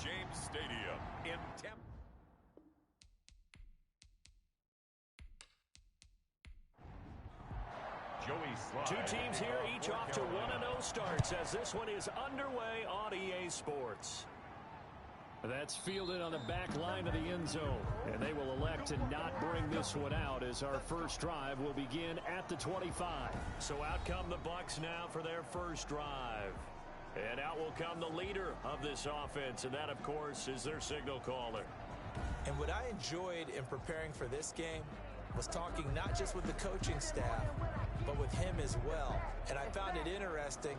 James Stadium in Tampa. Two teams here, each off to 1-0 starts as this one is underway on EA Sports. That's fielded on the back line of the end zone, and they will elect to not bring this one out as our first drive will begin at the 25. So out come the Bucs now for their first drive. And out will come the leader of this offense, and that, of course, is their signal caller. And what I enjoyed in preparing for this game was talking not just with the coaching staff, but with him as well. And I found it interesting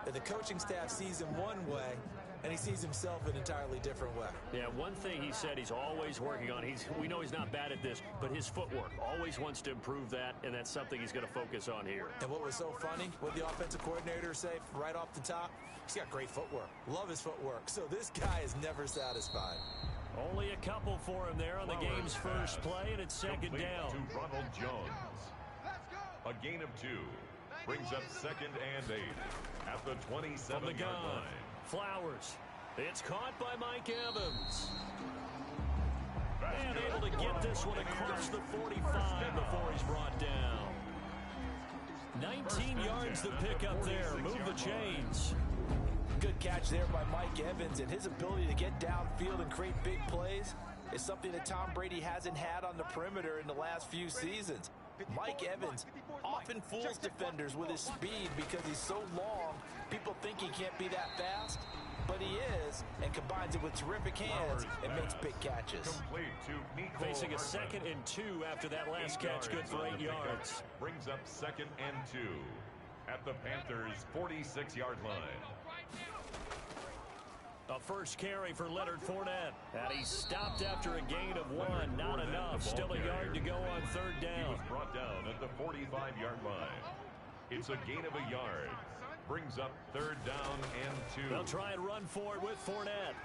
that the coaching staff sees him one way, and he sees himself an entirely different way. Yeah, one thing he said he's always working on, we know he's not bad at this, but his footwork, always wants to improve that, and that's something he's going to focus on here. And what was so funny, what the offensive coordinator say right off the top, he's got great footwork. Love his footwork. So this guy is never satisfied. Only a couple for him there on the game's first play, and it's second down. To Ronald Jones. A gain of 2. Brings up 2nd and 8 at the 27-yard line. Flowers. It's caught by Mike Evans. And able to get this one across the 45 before he's brought down. 19 yards to pick up there. Move the chains. Good catch there by Mike Evans, and his ability to get downfield and create big plays is something that Tom Brady hasn't had on the perimeter in the last few seasons. Mike Evans often fools defenders with his speed because he's so long. People think he can't be that fast, but he is, and combines it with terrific hands and makes big catches. Facing a 2nd and 2 after that last catch, good for 8 yards. Brings up 2nd and 2 at the Panthers' 46-yard line. A first carry for Leonard Fournette. And he stopped after a gain of 1. Not enough. Still a yard to go on 3rd down. He was brought down at the 45-yard line. It's a gain of a yard. Brings up 3rd down and 2. They'll try and run for it with Fournette.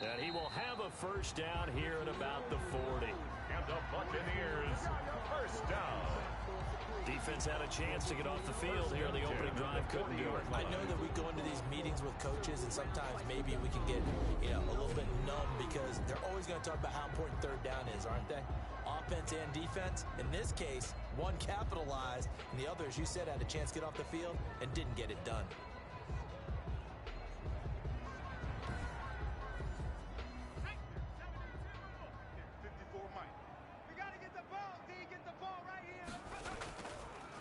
And he will have a first down here at about the 40. And the Buccaneers, first down. Defense had a chance to get off the field here in the opening drive. Couldn't do it. I know that we go into these meetings with coaches, and sometimes maybe we can get a little bit numb because they're always going to talk about how important 3rd down is, aren't they? Offense and defense. In this case, one capitalized, and the other, as you said, had a chance to get off the field and didn't get it done.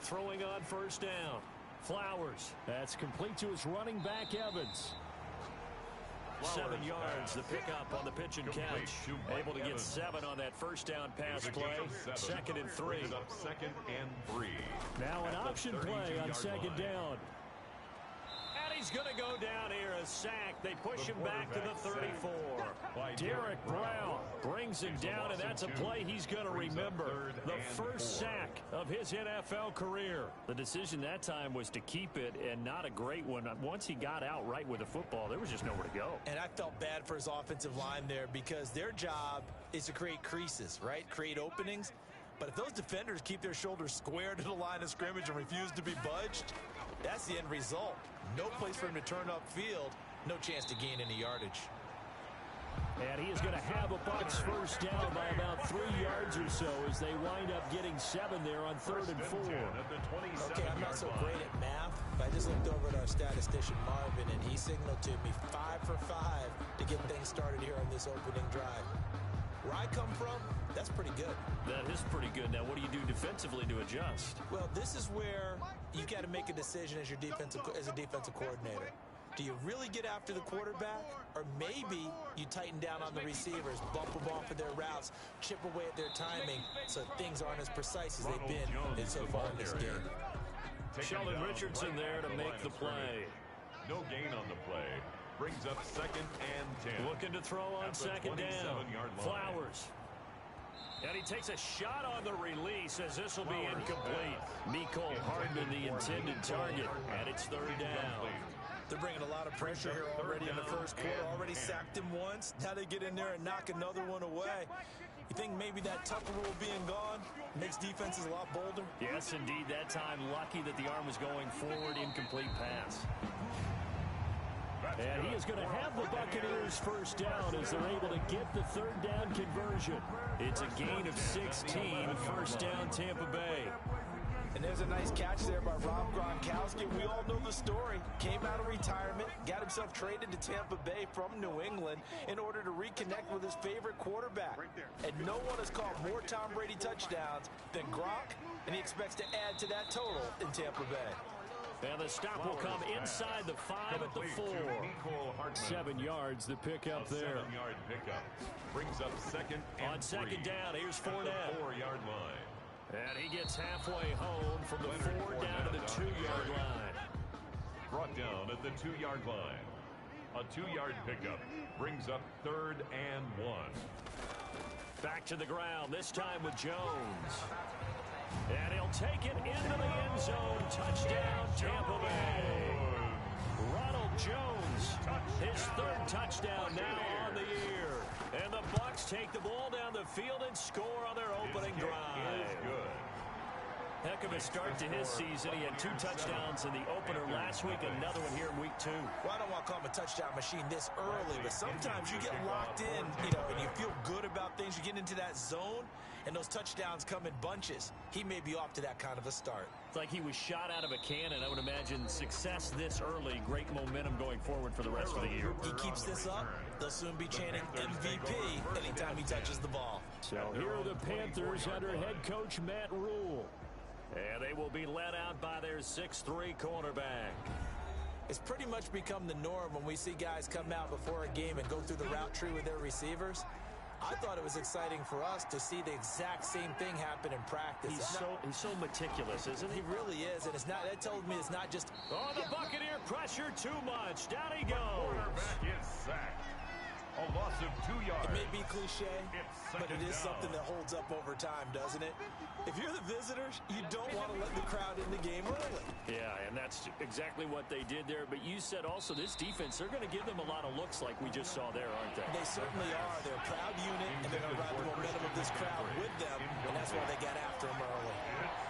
Throwing on first down. Flowers. That's complete to his running back, Evans. 7 yards the pickup on the pitch and catch. Able to get 7 on that first down pass play. 2nd and 3. 2nd and 3. Now an option play on 2nd down. And he's going to go down here, a sack. They push him back to the 34. Derek Brown brings him down, and that's a play he's going to remember. The first sack of his NFL career. The decision that time was to keep it, and not a great one. Once he got out right with the football, there was just nowhere to go. And I felt bad for his offensive line there because their job is to create creases, right? Create openings. But if those defenders keep their shoulders square to the line of scrimmage and refuse to be budged, that's the end result. No place for him to turn upfield. No chance to gain any yardage. And he is going to have a Bucs first down by about 3 yards or so as they wind up getting 7 there on 3rd and 4. Okay, I'm not so great at math, but I just looked over at our statistician Marvin, and he signaled to me 5 for 5 to get things started here on this opening drive. Where I come from, that's pretty good. That is pretty good. Now, what do you do defensively to adjust? Well, this is where you got to make a decision as a defensive coordinator. Do you really get after the quarterback, or maybe you tighten down on the receivers, bump them off of their routes, chip away at their timing, so things aren't as precise as they've been so far in this game? Sheldon Richardson there to make the play. No gain on the play. Brings up 2nd and 10. Looking to throw on 2nd down. Flowers. And he takes a shot on the release as this will be incomplete. Mecole Hardman, the intended target, and it's 3rd down. They're bringing a lot of pressure here already in the first quarter. Already sacked him once. Now they get in there and knock another one away. You think maybe that Tucker rule being gone makes defenses a lot bolder? Yes, indeed. That time, lucky that the arm was going forward. Incomplete pass. And he is going to have the Buccaneers first down as they're able to get the third down conversion. It's a gain of 16, first down Tampa Bay. And there's a nice catch there by Rob Gronkowski. We all know the story. Came out of retirement, got himself traded to Tampa Bay from New England in order to reconnect with his favorite quarterback. And no one has caught more Tom Brady touchdowns than Gronk, and he expects to add to that total in Tampa Bay. And the stop will come inside the 5 at the 4. 7 yards, the pickup there. 7-yard pickup brings up second and on second 3. Down, here's Fournette. 4-yard line. And he gets halfway home from the 4 down to the 2-yard line. Brought down at the 2-yard line. A 2-yard pickup brings up third and 1. Back to the ground, this time with Jones. And he'll take it into the end zone. Touchdown, Tampa Bay. Ronald Jones, his third touchdown now on the year. And the Bucs take the ball down the field and score on their opening drive. Heck of a start to his season. He had 2 touchdowns in the opener last week, another one here in week 2. Well, I don't want to call him a touchdown machine this early, but sometimes you get locked in, and you feel good about things. You get into that zone, and those touchdowns come in bunches. He may be off to that kind of a start. It's like he was shot out of a cannon. I would imagine success this early, great momentum going forward for the rest of the year. He keeps this up, they'll soon be chanting MVP anytime he touches the ball. So here are the Panthers under head coach Matt Rule. And they will be led out by their 6'3" cornerback. It's pretty much become the norm when we see guys come out before a game and go through the route tree with their receivers. I thought it was exciting for us to see the exact same thing happen in practice. He's so meticulous, isn't he? He really is, and that tells me it's not just... Oh, the Buccaneer pressure too much. Down he goes. Quarterback is sacked. A loss of 2 yards. It may be cliche, but it is something that holds up over time, doesn't it? If you're the visitors, you don't want to let the crowd in the game early. Yeah, and that's exactly what they did there. But you said also this defense, they're going to give them a lot of looks like we just saw there, aren't they? They certainly are. They're a proud unit, and they're going to ride the momentum of this crowd with them, and that's why they got after him early.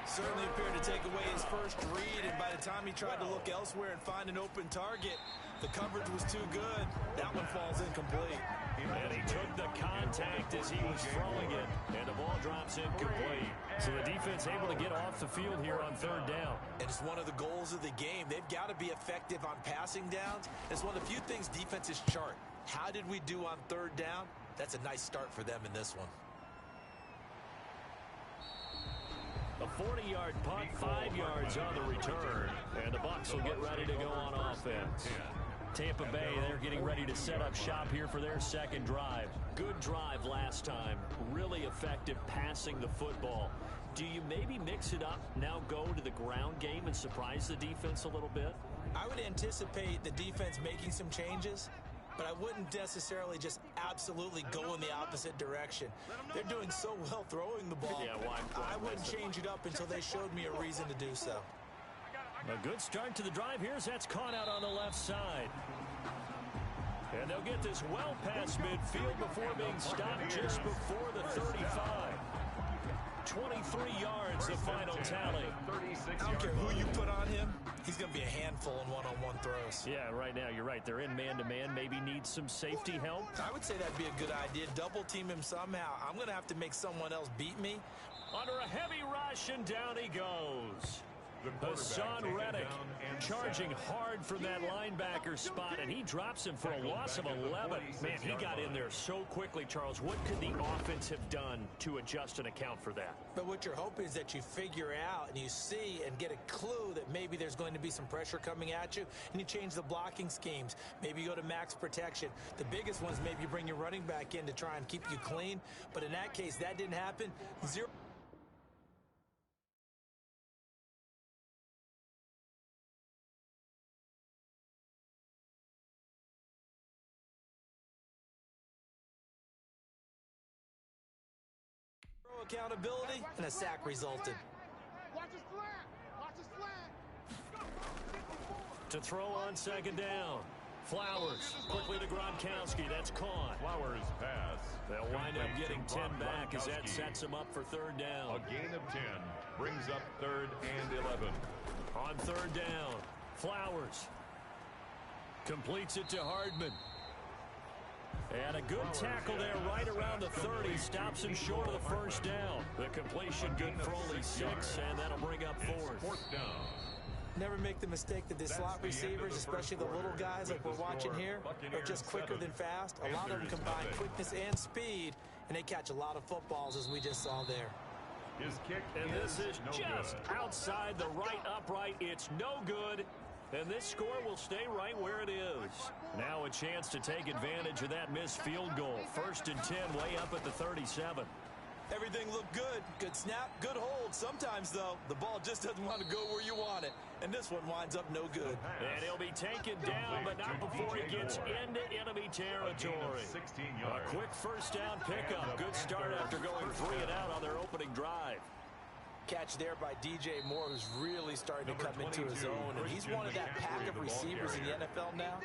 Certainly appeared to take away his first read, and by the time he tried to look elsewhere and find an open target, the coverage was too good. That one falls incomplete. And he took the contact as he was throwing it, and the ball drops incomplete. So the defense able to get off the field here on third down. And it's one of the goals of the game. They've got to be effective on passing downs. It's one of the few things defenses chart. How did we do on third down? That's a nice start for them in this one. A 40-yard punt, 5 yards on the return. And the Bucs will get ready to go on offense. Tampa Bay, they're getting ready to set up shop here for their second drive. Good drive last time. Really effective passing the football. Do you maybe mix it up, now go to the ground game and surprise the defense a little bit? I would anticipate the defense making some changes, but I wouldn't necessarily just absolutely go in the opposite direction. They're doing so well throwing the ball. Yeah, why I wouldn't change it up until they showed me a reason to do so. A good start to the drive. Here's that's caught out on the left side. And they'll get this well past midfield before being stopped just before the 35. 23 yards, the final tally. I don't care who you put on him. He's going to be a handful in one-on-one throws. Yeah, right now, you're right. They're in man-to-man. Maybe need some safety help. I would say that'd be a good idea. Double team him somehow. I'm going to have to make someone else beat me. Under a heavy rush, and down he goes. Hassan Reddick charging hard from that linebacker spot, and he drops him for a loss of 11. Man, he got in there so quickly, Charles. What could the offense have done to adjust and account for that? But what you're hoping is that you figure out and you see and get a clue that maybe there's going to be some pressure coming at you, and you change the blocking schemes. Maybe you go to max protection. The biggest ones, maybe you bring your running back in to try and keep you clean. But in that case, that didn't happen. 0. Accountability, and a sack resulted. To throw on second down. Flowers quickly to Gronkowski. That's caught. Flowers pass. They'll wind up getting 10 back as that sets them up for third down. A gain of 10 brings up third and 11. On third down, Flowers Completes it to Hardman. And a good tackle there right around the 30. Stops him short of the first down. The completion good for only 6, and that'll bring up 4th. Never make the mistake that the slot receivers, especially the little guys like we're watching here, are just quicker than fast. A lot of them combine quickness and speed, and they catch a lot of footballs, as we just saw there. His kick and this is just outside the right upright. It's no good. And this score will stay right where it is. Now a chance to take advantage of that missed field goal. 1st and 10, way up at the 37. Everything looked good. Good snap, good hold. Sometimes, though, the ball just doesn't want to go where you want it. And this one winds up no good. And he'll be taken down, but not before he gets into enemy territory. A quick first down pickup. Good start after going 3 and out on their opening drive. Catch there by DJ Moore, who's really starting to come into his own. And he's one of that pack of receivers in the NFL now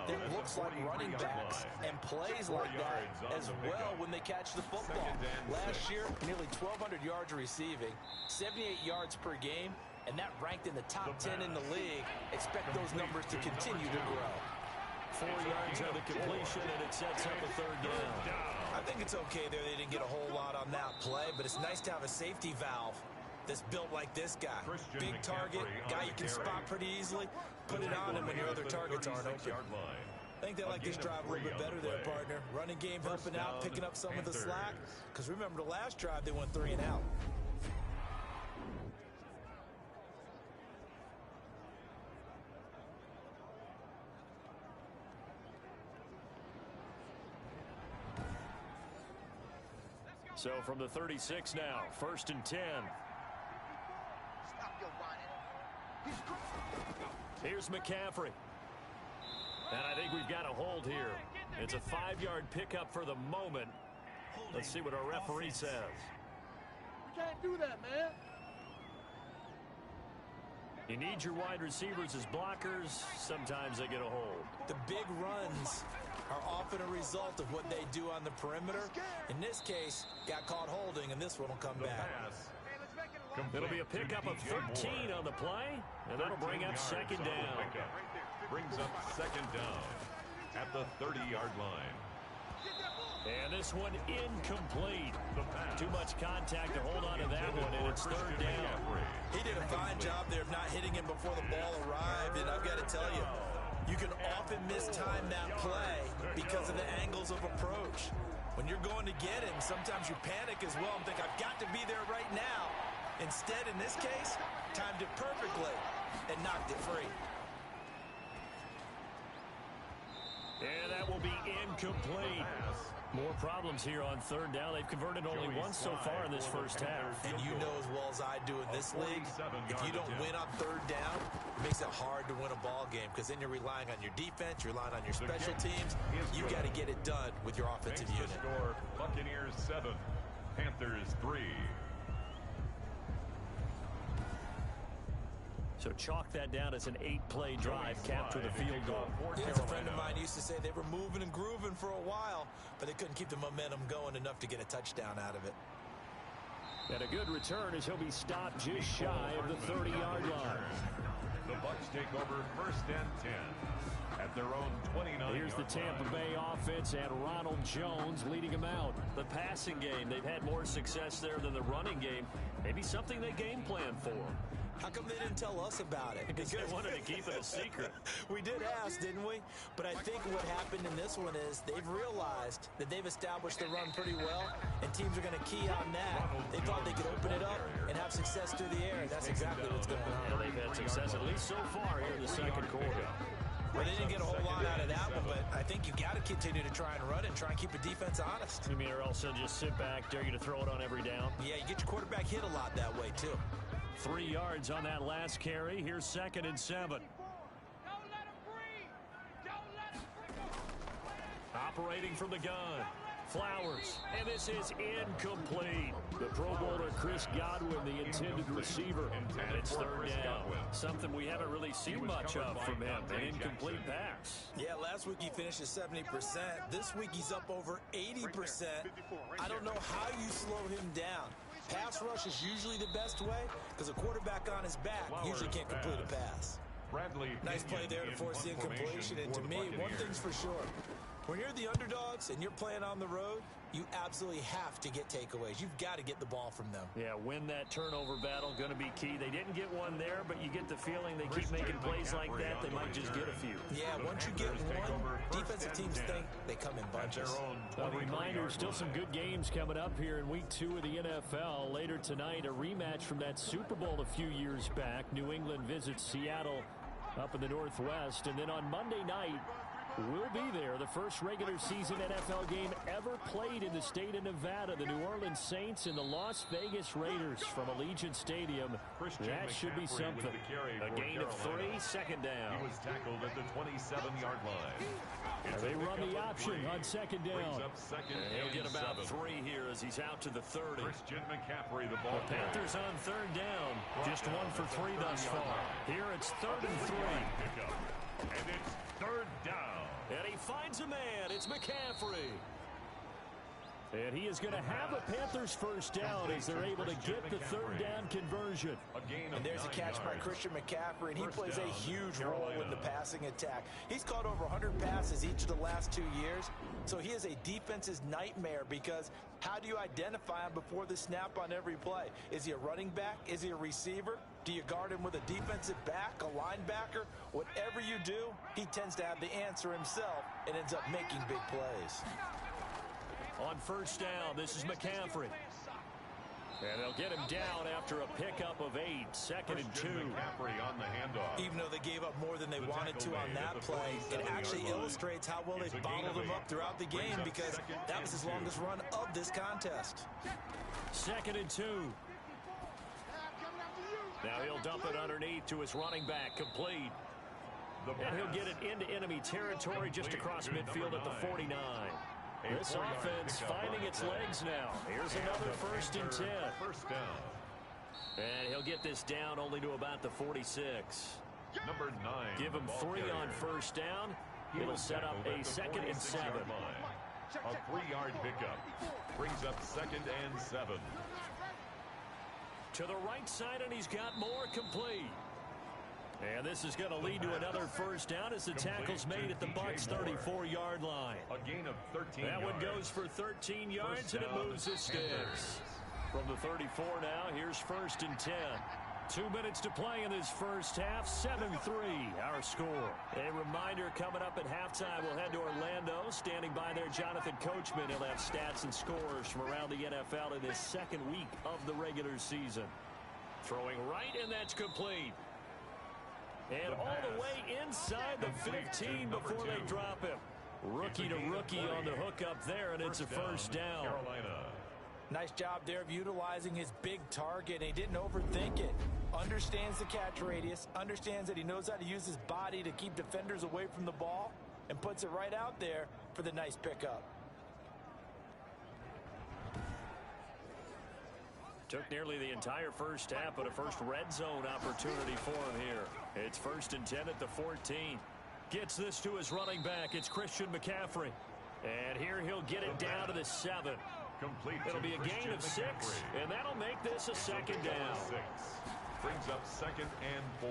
that looks like running backs and plays like that as well when they catch the football. Last year, nearly 1,200 yards receiving, 78 yards per game, and that ranked in the top 10 in the league. Expect those numbers to continue to grow. 4 yards on the completion, and it sets up a 3rd down. I think it's okay there. They didn't get a whole lot on that play, but it's nice to have a safety valve that's built like this guy. Big target, guy you can spot pretty easily. Put it on him when your other targets aren't open. I think they like this drive a little bit better there, partner. Running game helping out, picking up some of the slack. Because remember, the last drive, they went 3 and out. So from the 36 now, 1st and 10. Here's McCaffrey. And I think we've got a hold here. It's a 5-yard pickup for the moment. Let's see what our referee says. You can't do that, man. You need your wide receivers as blockers. Sometimes they get a hold. The big runs are often a result of what they do on the perimeter. In this case, got caught holding, and this one will come back. It'll be a pickup of 13 on the play, and that'll bring up 2nd down. Brings up 2nd down at the 30-yard line. And this one incomplete. Too much contact to hold on to that one, and it's 3rd down. He did a fine job there of not hitting him before the ball arrived, and I've got to tell you, you can often mistime that play because of the angles of approach. When you're going to get him, sometimes you panic as well and think, I've got to be there right now. Instead, in this case, timed it perfectly and knocked it free. And that will be incomplete. More problems here on 3rd down. They've converted only once so far in this first half. And you know as well as I do in this league, if you don't win on 3rd down, it makes it hard to win a ball game because then you're relying on your defense, you're relying on your special teams. You got to get it done with your offensive unit. Score, Buccaneers 7, Panthers 3. So chalk that down as an 8-play drive, capture the field goal. Yeah, a friend of mine used to say they were moving and grooving for a while, but they couldn't keep the momentum going enough to get a touchdown out of it. And a good return as he'll be stopped just shy of the 30-yard line. The Bucs take over 1st and 10 at their own 29. Here's the Tampa Bay offense and Ronald Jones leading them out. The passing game, they've had more success there than the running game. Maybe something they game plan for. How come they didn't tell us about it? Because they wanted to keep it a secret. We did ask, didn't we? But I think what happened in this one is they've realized that they've established the run pretty well, and teams are going to key on that. They thought they could open it up and have success through the air. That's exactly what's going on. Yeah, they've had success at least so far here in the 2nd quarter. Well, they didn't get a whole lot out of that one, but I think you've got to continue to try and run it and try and keep the defense honest. You mean, or else they'll just sit back, dare you to throw it on every down? Yeah, you get your quarterback hit a lot that way, too. 3 yards on that last carry. Here's 2nd and 7. Don't let him breathe. Don't let him breathe. Operating from the gun. Flowers. And this is incomplete. The Pro Bowler Chris Godwin, the intended receiver. And it's 3rd down. Something we haven't really seen much of from him. An incomplete pass. Yeah, last week he finished at 70%. This week he's up over 80%. I don't know how you slow him down. Pass rush is usually the best way because a quarterback on his back usually can't complete a pass. Nice play there to force the incompletion. And to me, one thing's for sure. When you're the underdogs and you're playing on the road, you absolutely have to get takeaways. You've got to get the ball from them. Yeah, win that turnover battle, going to be key. They didn't get one there, but you get the feeling they keep making plays like that, they might just get a few. Yeah, once you get one, defensive teams think they come in bunches. A reminder, still some good games coming up here in Week 2 of the NFL. Later tonight, a rematch from that Super Bowl a few years back. New England visits Seattle up in the Northwest. And then on Monday night, we'll be there. The first regular season NFL game ever played in the state of Nevada. The New Orleans Saints and the Las Vegas Raiders from Allegiant Stadium. That should be something. A gain of 3, second down. He was tackled at the 27-yard line. And they run the option on second down. He'll get about 3 here as he's out to the 30. Christian McCaffrey, the ball. The Panthers on third down. Just 1 for 3 thus far. Here it's 3rd and 3. And it's 3rd down. And he finds a man. It's McCaffrey. And he is going to have a Panthers first down as they're able to get the 3rd down conversion. And there's a catch by Christian McCaffrey, and he plays a huge role in the passing attack. He's caught over 100 passes each of the last 2 years, so he is a defense's nightmare because how do you identify him before the snap on every play? Is he a running back? Is he a receiver? Do you guard him with a defensive back, a linebacker? Whatever you do, he tends to have the answer himself and ends up making big plays. On first down, this is McCaffrey. And they'll get him down after a pickup of 8, 2nd and 2. McCaffrey on the handoff. Even though they gave up more than they wanted to on that play, it actually illustrates how well they bottled him up throughout the game because that was his longest run of this contest. 2nd and 2. Now he'll dump it underneath to his running back, complete. And he'll get it into enemy territory just across midfield at the 49. This offense finding its legs now. Here's another 1st and 10. First down. And he'll get this down only to about the 46. Number 9. Give him 3 on first down. It'll set up a 2nd and 7. A 3-yard pickup. Brings up 2nd and 7. To the right side, and he's got more, complete. And this is going to lead to another first down as the tackle's made at the Bucs 34-yard line. A gain of 13 That yards. one goes for 13 yards, and it moves the sticks. From the 34 now, here's 1st and 10. 2 minutes to play in this first half. 7-3, our score. A reminder, coming up at halftime, we'll head to Orlando. Standing by there, Jonathan Coachman. He'll have stats and scores from around the NFL in this 2nd week of the regular season. Throwing right, and that's complete. And all the way inside the 15 before they drop him. Rookie to rookie on the hook up there, and it's a first down. Carolina. Nice job there of utilizing his big target. He didn't overthink it. Understands the catch radius. Understands that he knows how to use his body to keep defenders away from the ball. And puts it right out there for the nice pickup. Took nearly the entire first half, but a first red zone opportunity for him here. It's 1st and 10 at the 14. Gets this to his running back. It's Christian McCaffrey. And here he'll get it down to the 7. Complete. It'll be a gain of 6, and that'll make this a 2nd down. 6. Brings up 2nd and 4.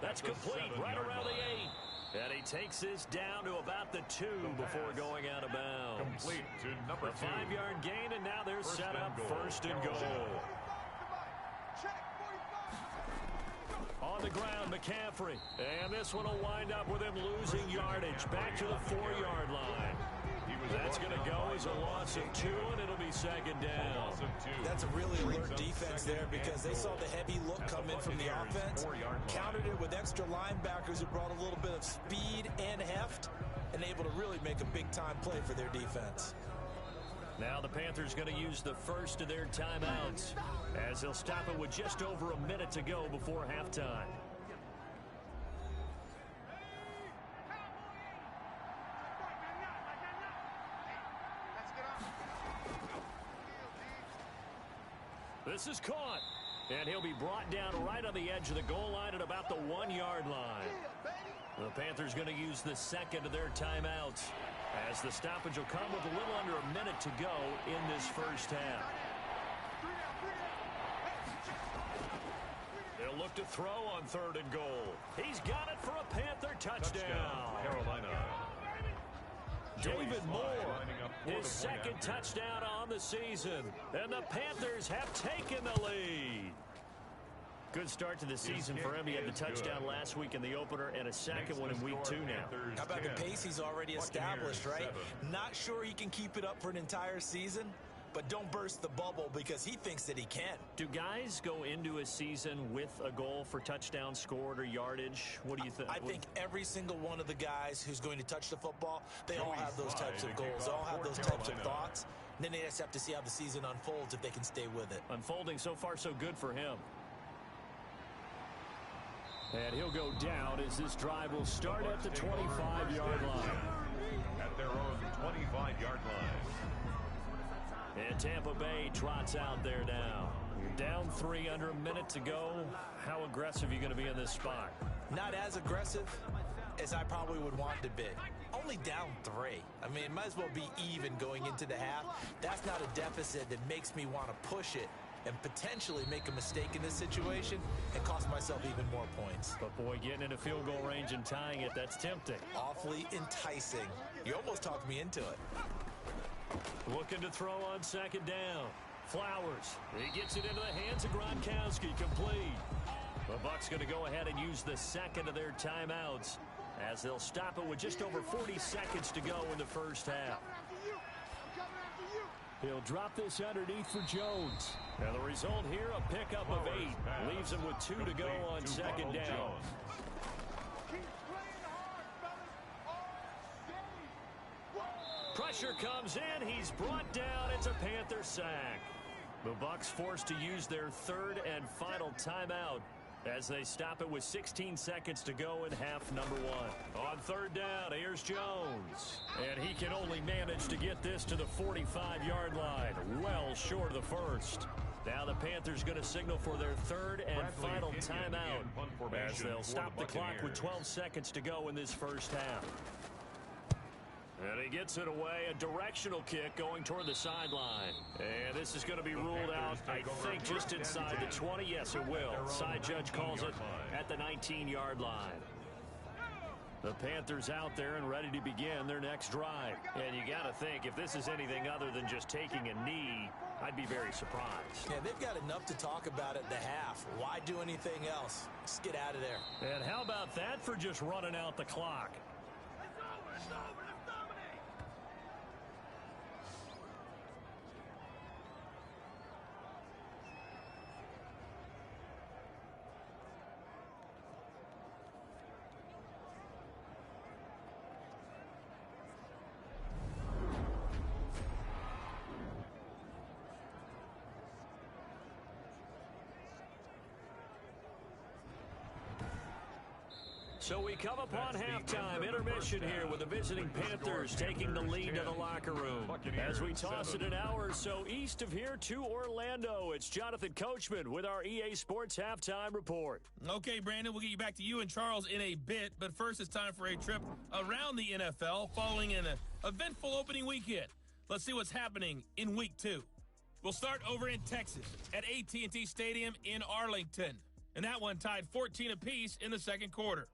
That's complete right around the 8. And he takes this down to about the 2 before going out of bounds. Complete to number 2. A 5-yard gain, and now they're set up 1st and goal. On the ground, McCaffrey. And this one will wind up with him losing yardage back to the 4-yard line. That's going to go as a loss of 2, and it'll be 2nd down. That's a really alert defense there because they saw the heavy look come in from the offense, countered it with extra linebackers who brought a little bit of speed and heft, and able to really make a big-time play for their defense. Now the Panthers going to use the first of their timeouts as they'll stop it with just over a minute to go before halftime. This is caught, and he'll be brought down right on the edge of the goal line at about the 1-yard line. The Panthers going to use the 2nd of their timeouts as the stoppage will come with a little under a minute to go in this first half. They'll look look to throw on 3rd and goal. He's got it for a Panther touchdown. Carolina. David Moore, his 2nd touchdown on the season. And the Panthers have taken the lead. Good start to the season for him. He had the touchdown last week in the opener and a 2nd one in week 2 now. How about the pace he's already established, right? Not sure he can keep it up for an entire season, but don't burst the bubble because he thinks that he can. Do guys go into a season with a goal for touchdown scored or yardage? What do you think? I think every single one of the guys who's going to touch the football, they all have those types of goals. They all have those types of thoughts. And then they just have to see how the season unfolds if they can stay with it. Unfolding so far so good for him. And he'll go down as this drive will start at the 25-yard line. At their own 25-yard line. And Tampa Bay trots out there now. You're down 3 under a minute to go. How aggressive are you going to be in this spot? Not as aggressive as I probably would want to be. Only down 3. I mean, it might as well be even going into the half. That's not a deficit that makes me want to push it and potentially make a mistake in this situation and cost myself even more points. But boy, getting into field goal range and tying it, that's tempting. Awfully enticing. You almost talked me into it. Looking to throw on 2nd down. Flowers. He gets it into the hands of Gronkowski. Complete. The Bucs going to go ahead and use the 2nd of their timeouts as they'll stop it with just over 40 seconds to go in the first half. He'll drop this underneath for Jones. And the result here, a pickup of 8. Leaves him with 2 to go on 2nd down. Pressure comes in. He's brought down. It's a Panther sack. The Bucs forced to use their 3rd and final timeout as they stop it with 16 seconds to go in half number 1. On 3rd down, here's Jones. And he can only manage to get this to the 45-yard line. Well short of the first. Now the Panthers going to signal for their 3rd and final timeout as they'll stop the clock with 12 seconds to go in this first half. And he gets it away, a directional kick going toward the sideline. And this is going to be ruled out, I think, just inside the 20. Yes, it will. Side judge calls it at the 19-yard line. The Panthers out there and ready to begin their next drive. And you got to think, if this is anything other than just taking a knee, I'd be very surprised. Yeah, they've got enough to talk about at the half. Why do anything else? Just get out of there. And how about that for just running out the clock? So we come upon halftime, intermission here with the visiting Panthers taking the lead to the locker room. As we toss it an hour or so east of here to Orlando, it's Jonathan Coachman with our EA Sports Halftime Report. Okay, Brandon, we'll get you back to you and Charles in a bit, but first it's time for a trip around the NFL following an eventful opening weekend. Let's see what's happening in Week 2. We'll start over in Texas at AT&T Stadium in Arlington, and that one tied 14 apiece in the second quarter.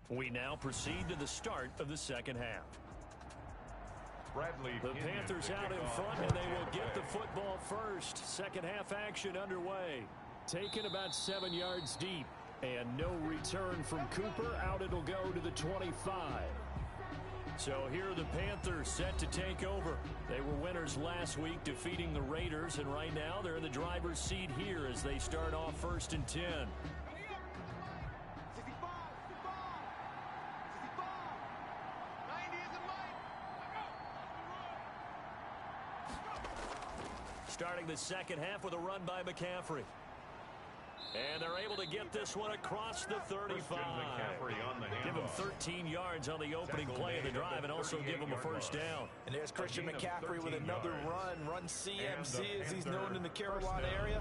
We now proceed to the start of the second half. The Panthers out in front, and they will get the football first. Second half action underway. Taken about 7 yards deep, and no return from Cooper. Out it'll go to the 25. So here are the Panthers set to take over. They were winners last week, defeating the Raiders, and right now they're in the driver's seat here as they start off 1st and 10. Starting the second half with a run by McCaffrey. And they're able to get this one across the 35. Give him 13 yards on the opening play of the drive and also give him a first down. And there's Christian McCaffrey with another run CMC as he's known in the Carolina area.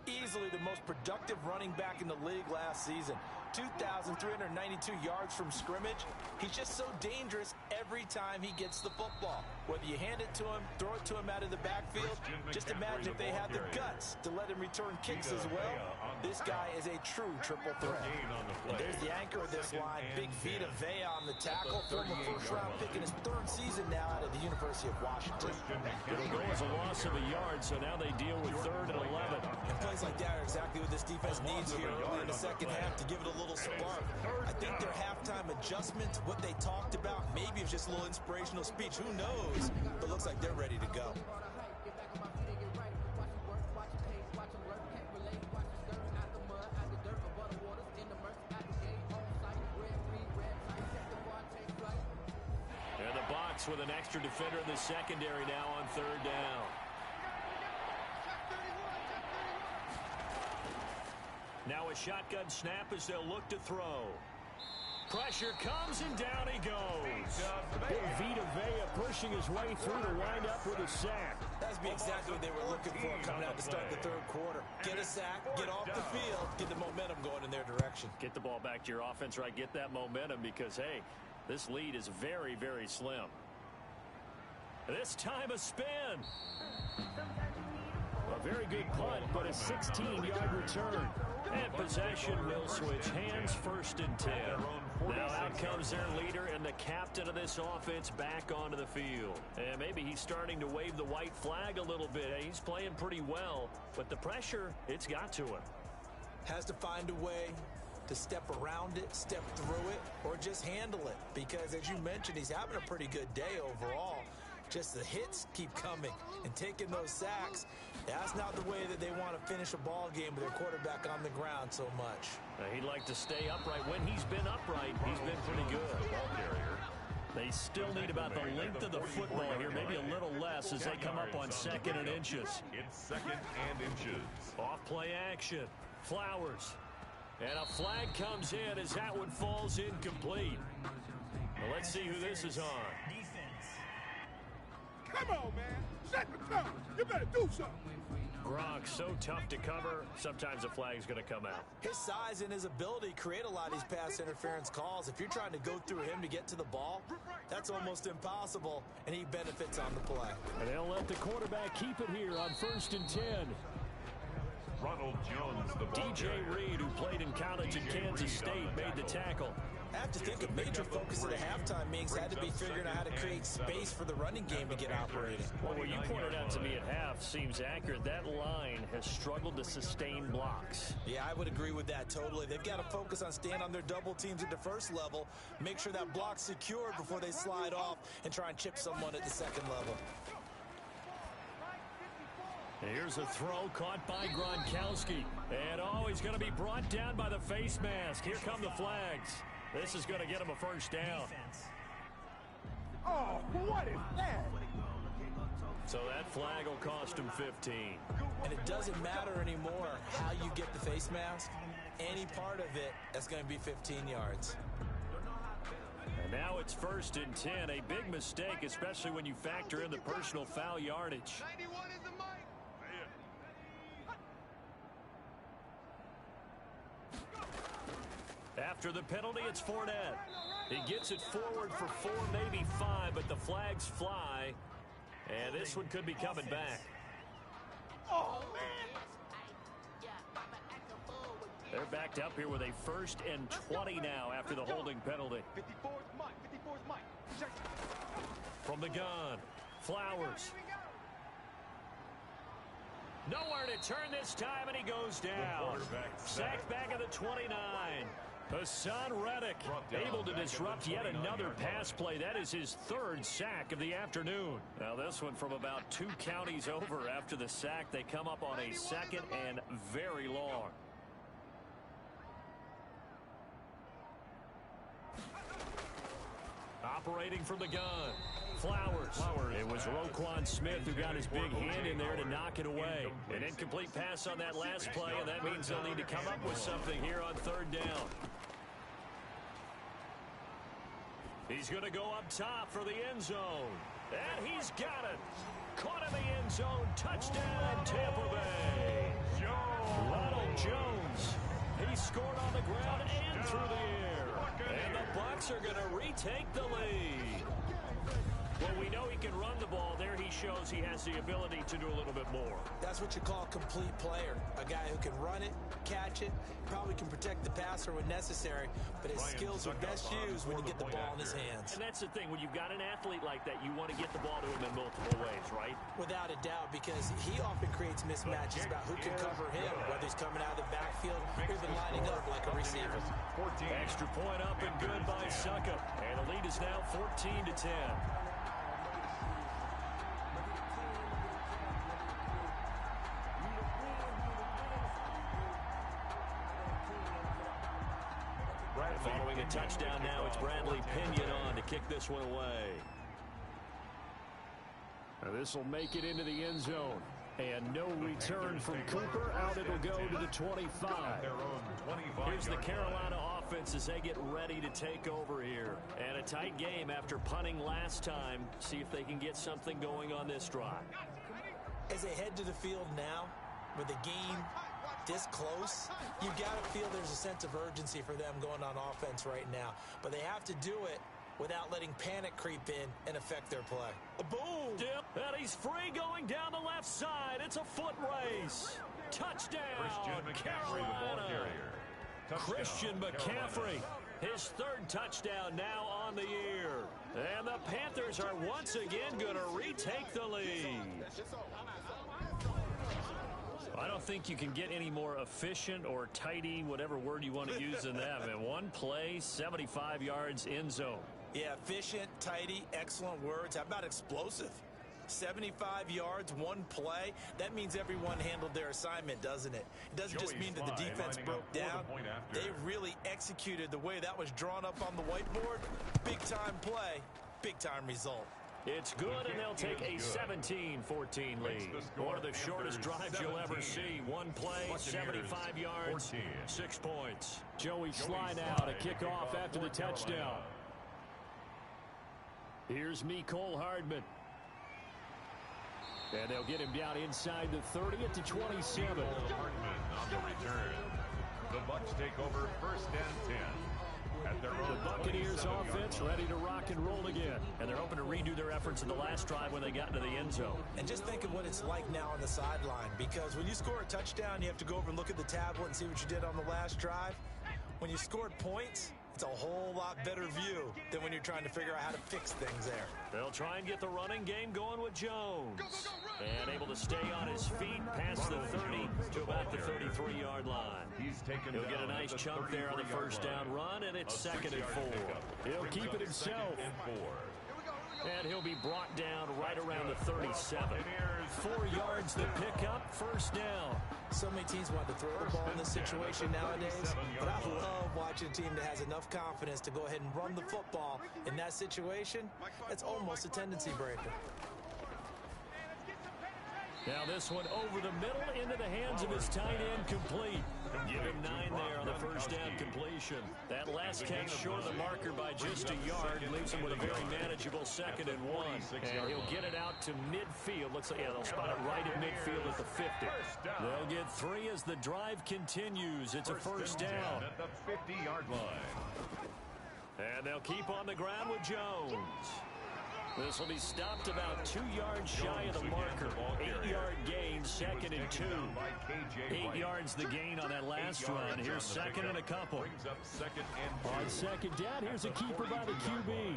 Easily the most productive running back in the league last season. 2,392 yards from scrimmage. He's just so dangerous every time he gets the football. Whether you hand it to him, throw it to him out of the backfield, just imagine if they had the guts to let him return kicks as well. This guy is a true triple threat. And there's the anchor of this line, Big Vita Vea on the tackle, former first-round pick in his third season now out of the University of Washington. It'll go as a loss of a yard, so now they deal with 3rd and 11. And plays like that are exactly what this defense needs here early in the second half to give it a little spark. I think their halftime adjustments, what they talked about, maybe it was just a little inspirational speech. Who knows? But looks like they're ready to go. And the Bucs with an extra defender in the secondary now on 3rd down. Now a shotgun snap as they'll look to throw. Pressure comes and down he goes. Big Vita Vea pushing his way through to wind up with a sack. That's exactly what they were looking for coming out to start the 3rd quarter. Get a sack, get off the field, get the momentum going in their direction. Get the ball back to your offense, right? Get that momentum because, hey, this lead is very, very slim. This time a spin. A very good punt, but a 16-yard return. And possession will switch hands, 1st and 10. Now out comes their leader and the captain of this offense back onto the field. And maybe he's starting to wave the white flag a little bit. He's playing pretty well, but the pressure, it's got to him. Has to find a way to step around it, step through it, or just handle it. Because as you mentioned, he's having a pretty good day overall. Just the hits keep coming and taking those sacks. That's not the way that they want to finish a ball game with their quarterback on the ground so much. He'd like to stay upright. When he's been upright, he's been pretty good. They still need about the length of the football here, maybe a little less as they come up on 2nd and inches. It's 2nd and inches. Off play action. Flowers. And a flag comes in as that one falls incomplete. Well, let's see who this is on. Come on, man. Set the tone. You better do something. Gronk, so tough to cover. Sometimes a flag's going to come out. His size and his ability create a lot of these pass interference calls. If you're trying to go through him to get to the ball, that's almost impossible, and he benefits on the play. And they'll let the quarterback keep it here on 1st and 10. Ronald Jones, the ball DJ Reed, who played in college at Kansas State, made the tackle. I have to think a major focus of the halftime meetings had to be figuring out how to create space for the running game to get operating. Well, what you pointed out to me at half seems accurate. That line has struggled to sustain blocks. Yeah, I would agree with that totally. They've got to focus on staying on their double teams at the 1st level, make sure that block's secured before they slide off and try and chip someone at the 2nd level. Here's a throw caught by Gronkowski. And he's going to be brought down by the face mask. Here come the flags. This is going to get him a 1st down. Oh, what is that? So that flag will cost him 15. And it doesn't matter anymore how you get the face mask. Any part of it, that's going to be 15 yards. And now it's 1st and 10. A big mistake, especially when you factor in the personal foul yardage. 91 is the mic. After the penalty, it's Fournette. He gets it forward for 4, maybe 5, but the flags fly. And this one could be coming back. Oh, man. They're backed up here with a 1st and 20 now after the holding penalty. 54's Mike. 54's Mike. Check. From the gun, Flowers. Nowhere to turn this time, and he goes down. Sacked back at the 29. Hassan Reddick able to disrupt yet another pass play. That is his 3rd sack of the afternoon. Now this one from about 2 counties over after the sack. They come up on a 2nd and very long. Operating from the gun. Flowers. It was Roquan Smith who got his big hand in there to knock it away. An incomplete pass on that last play, and that means they'll need to come up with something here on 3rd down. He's going to go up top for the end zone. And he's got it. Caught in the end zone. Touchdown, Tampa Bay. Ronald through the air. And the Bucs are going to retake the lead. Well, we know he can run the ball. There he shows he has the ability to do a little bit more. That's what you call a complete player. A guy who can run it, catch it, probably can protect the passer when necessary, but his skills are best used when you get the ball in his hands. And that's the thing. When you've got an athlete like that, you want to get the ball to him in multiple ways, right? Without a doubt, because he often creates mismatches about who can cover him, whether he's coming out of the backfield or even lining up like a receiver. Extra point up and good by Suckup. And the lead is now 14-10. Following a touchdown now, it's Bradley Pinion on to kick this one away. This will make it into the end zone. And no return from Cooper. Out it'll go to the 25. Here's the Carolina offense as they get ready to take over here. And a tight game after punting last time. See if they can get something going on this drive. As they head to the field now, with the game this close, you got to feel there's a sense of urgency for them going on offense right now. But they have to do it without letting panic creep in and affect their play. Boom! Dip, and he's free going down the left side. It's a foot race. Touchdown, Carolina. Christian McCaffrey, his third touchdown now on the year. And the Panthers are once again going to retake the lead. I don't think you can get any more efficient or tidy, whatever word you want to use in that. I mean, one play, 75 yards, end zone. Yeah, efficient, tidy, excellent words. How about explosive? 75 yards, one play. That means everyone handled their assignment, doesn't it? It doesn't just mean that the defense broke down. They really executed the way that was drawn up on the whiteboard. Big-time play, big-time result. It's good, and they'll take a 17-14 lead. One of the shortest drives you'll ever see. One play, 75 yards, 6 points. Joey Sly now to kick off after the touchdown. Here's Mecole Hardman. And they'll get him down inside the 30 at the 27. Hardman on the return. The Bucs take over first and 10. The Buccaneers offense ready to rock and roll again. And they're hoping to redo their efforts in the last drive when they got into the end zone. And just think of what it's like now on the sideline. Because when you score a touchdown, you have to go over and look at the tablet and see what you did on the last drive. When you scored points, it's a whole lot better view than when you're trying to figure out how to fix things there. They'll try and get the running game going with Jones. And able to stay on his feet past the 30 to about the 33-yard line. He'll get a nice chunk there on the first down run, and it's 2nd and 4. He'll keep it himself. And he'll be brought down right around the 37. 4 yards to pick up, first down. So many teams want to throw the ball in this situation nowadays, but I love watching a team that has enough confidence to go ahead and run the football in that situation. That's almost a tendency breaker. Now this one over the middle into the hands of his tight end, complete. Give him 9 there on the first down completion. That last catch short of the marker by just a yard leaves him with a very manageable 2nd and 1. And he'll get it out to midfield. Looks like, yeah, they'll spot it right at midfield at the 50. They'll get 3 as the drive continues. It's a first down. At the 50-yard line. And they'll keep on the ground with Jones. This will be stopped about 2 yards shy of the marker. 8-yard gain, 2nd and 2. 8 yards the gain on that last run. Here's 2nd and a couple. On 2nd down, here's a keeper by the QB.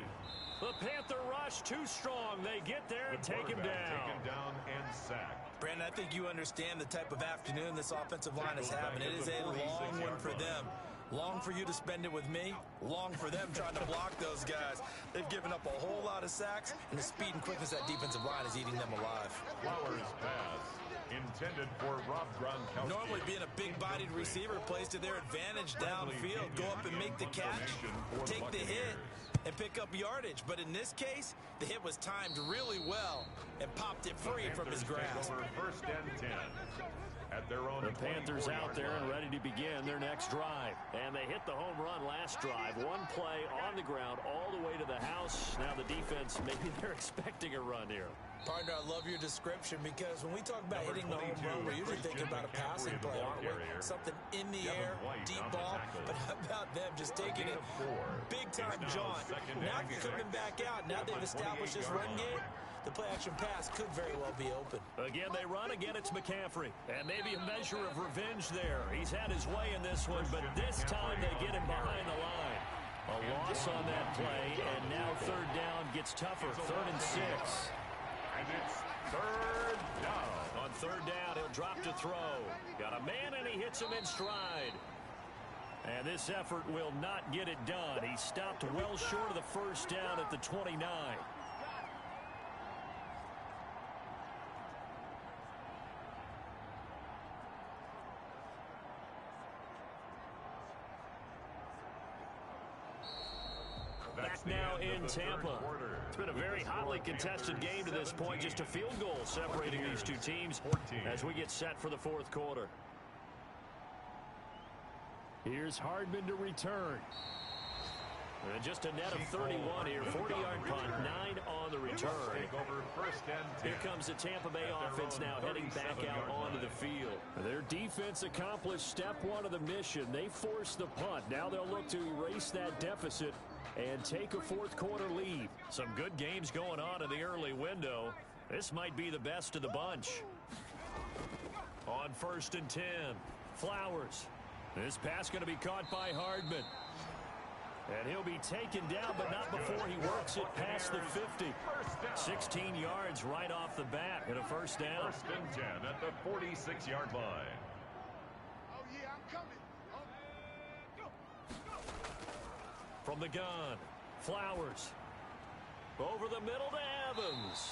The Panther rush too strong. They get there and take him down. Taken down and sacked. Brandon, I think you understand the type of afternoon this offensive line is having. It is a long one for them. Long for you to spend it with me. Long for them trying to block those guys. They've given up a whole lot of sacks, and the speed and quickness of that defensive line is eating them alive. Flowers pass. Intended for Rob Gronkowski. Normally being a big-bodied receiver plays to their advantage downfield. Go up and make the catch, take the hit, and pick up yardage. But in this case, the hit was timed really well and popped it free from his grasp. First and 10. At their own the Panthers out there and ready to begin their next drive. And they hit the home run last drive. One play on the ground all the way to the house. Now the defense, maybe they're expecting a run here. Partner, I love your description because when we talk about hitting the home run, we're usually thinking about a passing play, aren't we? Something in the air, deep ball, but how about them just taking it big-time jaunt? Now they're coming back out. Now they've established this run game. The play-action pass could very well be open. Again, they run. Again, it's McCaffrey. And maybe a measure of revenge there. He's had his way in this one, but this time they get him behind the line. A loss on that play, and now third down gets tougher. 3rd and 6. And it's third down. On third down, he'll drop to throw. Got a man, and he hits him in stride. And this effort will not get it done. He stopped well short of the first down at the 29. Back now in Tampa. It's been a very hotly contested game to this point. Just a field goal separating these two teams as we get set for the fourth quarter. Here's Hardman to return. And just a net of 31 here. 40-yard punt, 9 on the return. Here comes the Tampa Bay offense now heading back out onto the field. Their defense accomplished step 1 of the mission. They forced the punt. Now they'll look to erase that deficit and take a fourth quarter lead. Some good games going on in the early window. This might be the best of the bunch. On 1st and 10, Flowers. This pass going to be caught by Hardman. And he'll be taken down, but not before he works it past the 50. 16 yards right off the bat and a first down. 1st and 10 at the 46-yard line. Oh, yeah, I'm coming. From the gun, Flowers. Over the middle to Evans.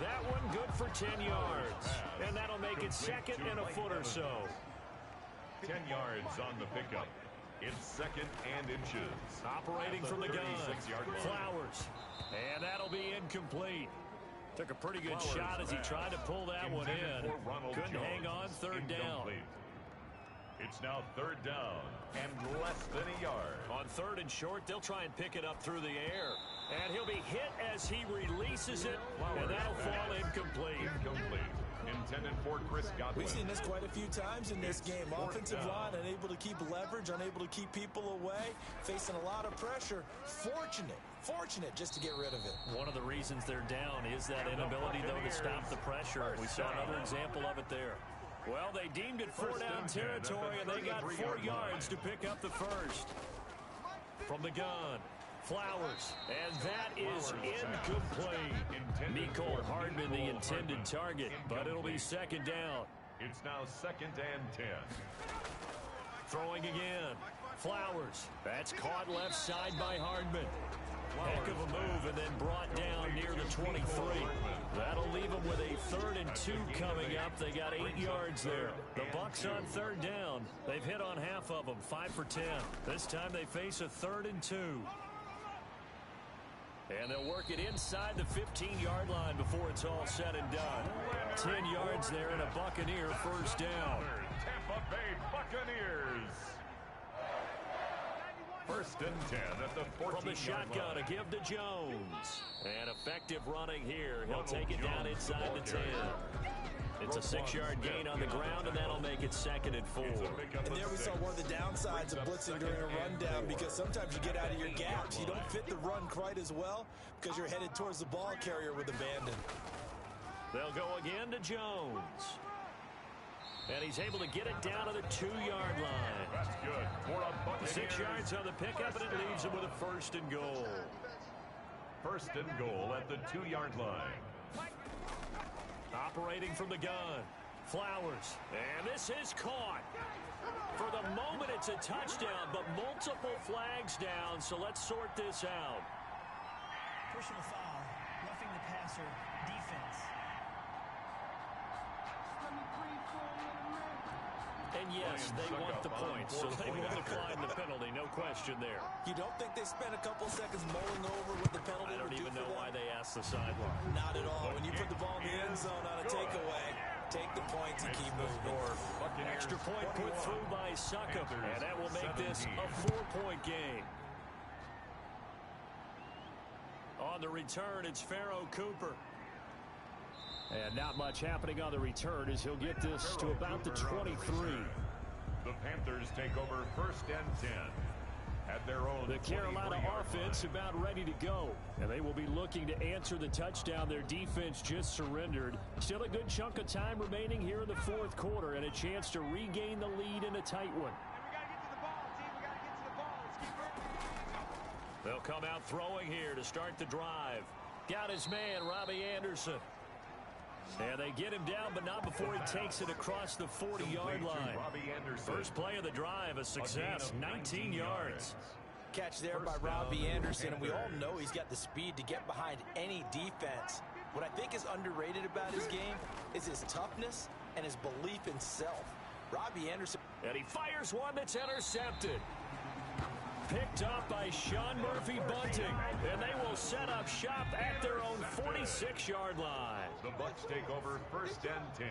That one good for 10 yards. And that'll make it 2nd and a foot or so. 10 yards on the pickup. It's 2nd and inches. Operating from the gun, Flowers. And that'll be incomplete. Took a pretty good shot as he tried to pull that one in. Couldn't hang on, 3rd down. It's now 3rd down and less than a yard. On 3rd and short, they'll try and pick it up through the air. And he'll be hit as he releases it, and that'll fall incomplete. Intended for Chris Godwin. We've seen this quite a few times in this game. Offensive line unable to keep leverage, unable to keep people away, facing a lot of pressure. Fortunate just to get rid of it. One of the reasons they're down is that inability, though, to stop the pressure. We saw another example of it there. Well, they deemed it 4-down territory, and they got 4 yards to pick up the first. From the gun, Flowers, and that is incomplete. Nicole Hardman, the intended target, but it'll be 2nd down. It's now 2nd and 10. Throwing again, Flowers. That's caught left side by Hardman. Heck of a move and then brought down near the 23. That'll leave them with a 3rd and 2 coming up. They got 8 yards there. The Bucs on 3rd down. They've hit on half of them, 5 for 10. This time they face a 3rd and 2. And they'll work it inside the 15-yard line before it's all said and done. 10 yards there and a Buccaneer first down. Tampa Bay Buccaneers. 1st and 10 at the 14-yard From the shotgun, a give to Jones. And effective running here. He'll take it down inside the 10. It's a 6-yard gain on the ground, and that'll make it 2nd and 4. And there we saw one of the downsides of blitzing during a rundown, because sometimes you get out of your gaps. You don't fit the run quite as well because you're headed towards the ball carrier with abandon. They'll go again to Jones. And he's able to get it down to the 2-yard line. That's good. 6 yards on the pickup, and it leaves him with a 1st and goal. 1st and goal at the 2-yard line. Operating from the gun, Flowers. And this is caught. For the moment, it's a touchdown, but multiple flags down, so let's sort this out. Personal foul, roughing the passer, defense. And yes, they want the points, so they will decline the penalty, no question there. You don't think they spent a couple seconds mulling over what the penalty I don't even know why they asked the sideline. Not at all. When you put the ball in the end zone on a takeaway, take the points and keep moving. Extra point put through by Succop, and that will make this a 4-point game. On the return, it's Pharaoh Cooper. And not much happening on the return as he'll get this to about the 23. The Panthers take over 1st and 10 at their own. The Carolina offense about ready to go. And they will be looking to answer the touchdown their defense just surrendered. Still a good chunk of time remaining here in the 4th quarter and a chance to regain the lead in a tight one. They'll come out throwing here to start the drive. Got his man, Robbie Anderson. And they get him down, but not before he takes it across the 40-yard line. First play of the drive, a success, 19 yards. Catch there by Robbie Anderson, and we all know he's got the speed to get behind any defense. What I think is underrated about his game is his toughness and his belief in self. Robbie Anderson. And he fires one that's intercepted. Picked up by Sean Murphy Bunting, and they will set up shop at their own 46-yard line. The Bucs take over 1st and 10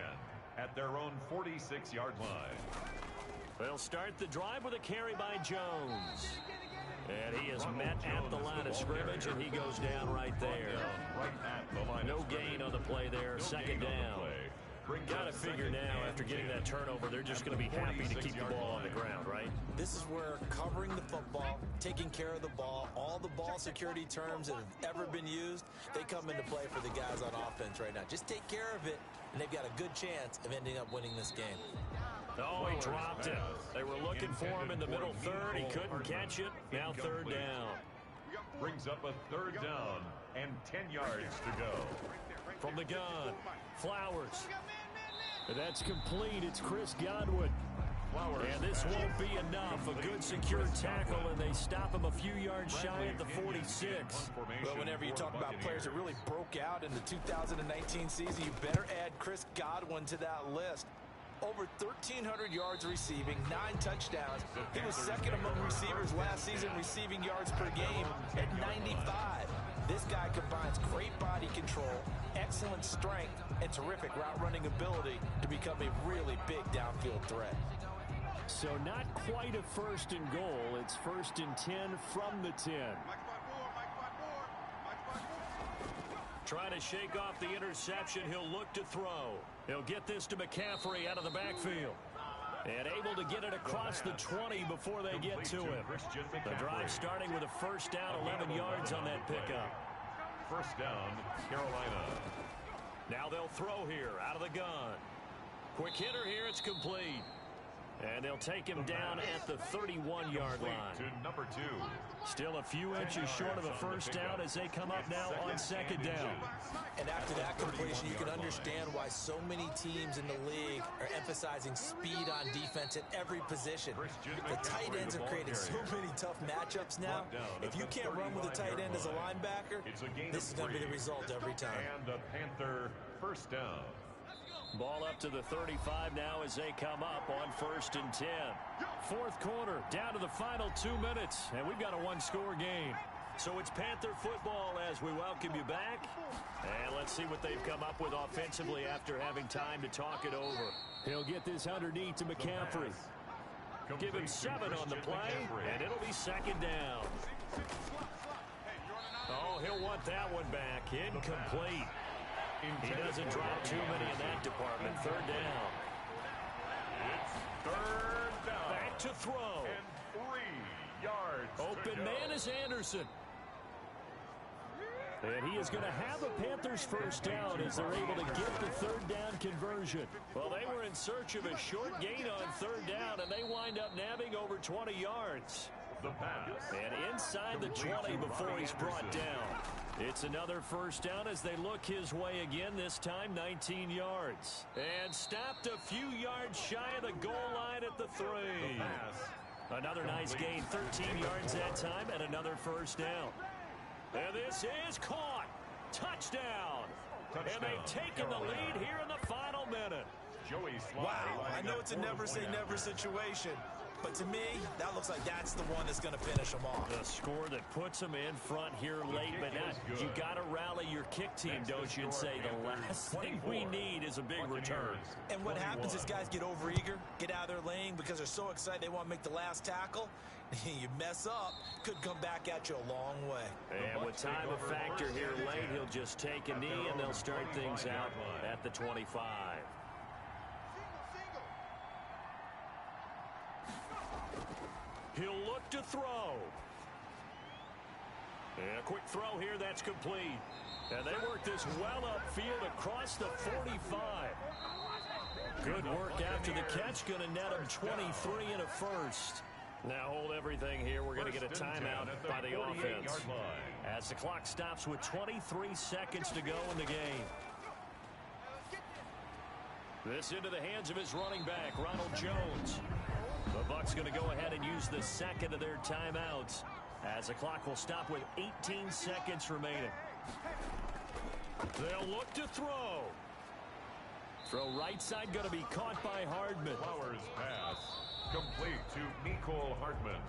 at their own 46-yard line. They'll start the drive with a carry by Jones. And he is met at the line of scrimmage, and he goes down right there. No gain on the play there, 2nd down. Got to figure now, after getting that turnover, they're just going to be happy to keep the ball on the ground, right? This is where covering the football, taking care of the ball, all the ball security terms that have ever been used, they come into play for the guys on offense right now. Just take care of it, and they've got a good chance of ending up winning this game. Oh, he dropped it. They were looking for him in the middle 3rd. He couldn't catch it. Now 3rd down. Brings up a 3rd down and 10 yards to go. From the gun, Flowers. That's complete. It's Chris Godwin. And this won't be enough. A good secure tackle, and they stop him a few yards shy at the 46. Well, whenever you talk about players that really broke out in the 2019 season, you better add Chris Godwin to that list. Over 1,300 yards receiving, 9 touchdowns. He was 2nd among receivers last season receiving yards per game at 95. This guy combines great body control, excellent strength, and terrific route running ability to become a really big downfield threat. So not quite a 1st and goal. It's 1st and 10 from the 10. Trying to shake off the interception. He'll look to throw. He'll get this to McCaffrey out of the backfield. And able to get it across the 20 before they get to him. The drive starting with a 1st down, 11 yards on that pickup. 1st down, Carolina. Now they'll throw here out of the gun. Quick hitter here, it's complete. And they'll take him down at the 31-yard line. To number 2. Still a few inches short of a 1st down as they come up now on 2nd down. And after that completion, you can understand why so many teams in the league are emphasizing speed on defense at every position. The tight ends have created so many tough matchups now. If you can't run with a tight end as a linebacker, this is going to be the result every time. And a Panther 1st down. Ball up to the 35 now as they come up on 1st and 10. 4th quarter, down to the final 2 minutes, and we've got a 1-score game. So it's Panther football as we welcome you back. And let's see what they've come up with offensively after having time to talk it over. He'll get this underneath to McCaffrey. Give him 7 on the play, and it'll be 2nd down. Oh, he'll want that one back. Incomplete. He doesn't drop too many in that department. 3rd down. It's 3rd down. Back to throw. And 3 yards. Open man is Anderson. And he is going to have a Panthers 1st down as they're able to get the 3rd down conversion. Well, they were in search of a short gain on 3rd down, and they wind up nabbing over 20 yards. The pass. And inside the 20 before he's brought down. It's another 1st down as they look his way again, this time 19 yards. And stopped a few yards shy of the goal line at the 3. Another nice gain, 13 yards that time, and another 1st down. And this is caught. Touchdown. And they've taken the lead here in the final minute. Wow, I know it's a never-say-never situation. But to me, that looks like that's the one that's going to finish them off. The score that puts them in front here late, but not. You got to rally your kick team, don't you, and say the last thing we need is a big return. And what happens is guys get overeager, get out of their lane because because they're so excited they want to make the last tackle. You mess up, could come back at you a long way. And with time a factor here late, he'll just take a knee and they'll start things out at the 25. He'll look to throw. And a quick throw here, that's complete. And they work this well upfield across the 45. Good work after the catch, going to net him 23 and a first. Now hold everything here. We're going to get a timeout by the offense as the clock stops with 23 seconds to go in the game. This into the hands of his running back, Ronald Jones. The Bucs going to go ahead and use the second of their timeouts as the clock will stop with 18 seconds remaining. They'll look to throw. Throw right side going to be caught by Hardman. Flowers pass complete to Nicole Hardman.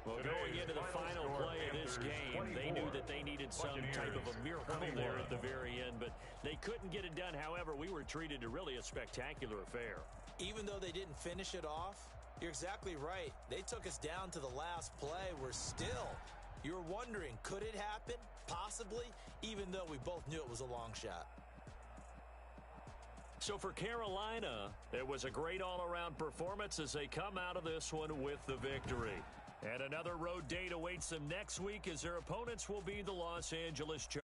Well, going into the final play of this game, they knew that they needed some type of a miracle there at the very end, but they couldn't get it done. However, we were treated to really a spectacular affair. Even though they didn't finish it off, you're exactly right. They took us down to the last play. We're still, you're wondering, could it happen? Possibly, even though we both knew it was a long shot. So for Carolina, it was a great all-around performance as they come out of this one with the victory. And another road date awaits them next week as their opponents will be the Los Angeles Chargers.